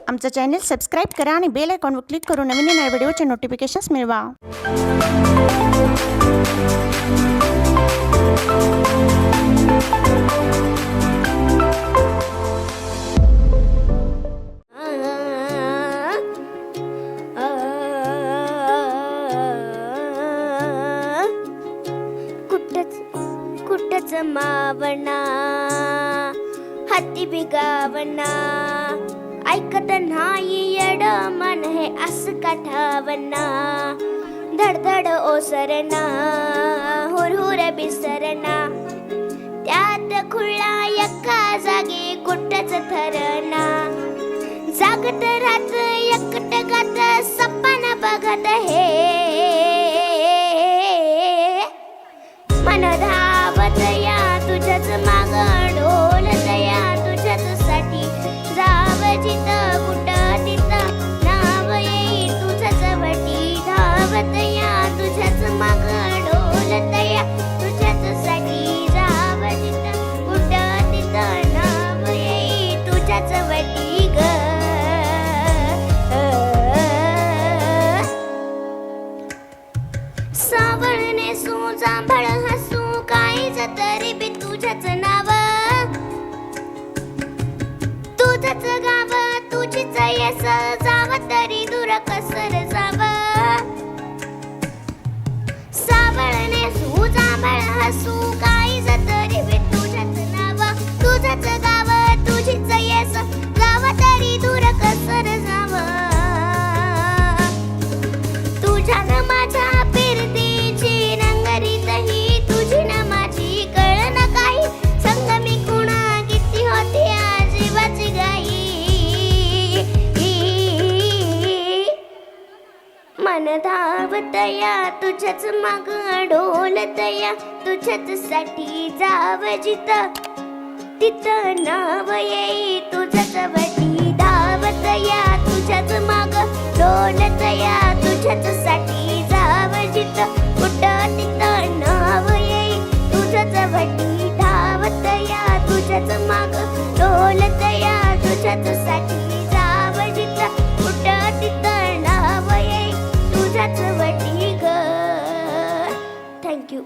आमचं channel subscribe करा आणि बेल आयकॉनवर क्लिक करून नवीन येणाऱ्या व्हिडिओचे नोटिफिकेशन्स मिळवा. कुठच मावना हाती बिगावना ऐकत नाही येड मन हे असं काठावना धडधड ओसरना हुरहुर बिसरना त्यात खुळा एका जागी कुठच थरना जागत राहत एकटगात सपन बघत हे मन धावत या तुझ्याच माग डोलत या तुझ्याच साठी जाव जित कुठं तिथं नाव येई तुझ्याच वटी धावत या तुझ्याच माग डोलत या तुझ्याच साठी जाव जित कुठं तिथं नाव येई तुझ्याच वटी ग. सावळने सू जांभळ हसू काहीच तरी बी तुझ्याच नाव तुझंच गाव तुझीच येस जाव तरी दूर कसर जाव सावळने सू जांभळ हसू काहीच तरी बी तुझ्याच नाव तुझंच गाव तुझीच येस जाव तरी दूर कसर जाव तुझ्या न माझ्या मन धावत या तुझ्याच माग डोलत या तुझ्याच साठी जाव जित तिथं नाव येई तुझ्याच वटी धावत या तुझ्याच माग डोलत या तुझ्याच साठी जाव जित कुठं तिथं नाव येई तुझ्याच वटी धावत या तुझ्याच माग डोलत या तुझ्याच साठी जाव जित कुठं तिथं नाव येई तुझ्याच वटी ग. थँक्यू.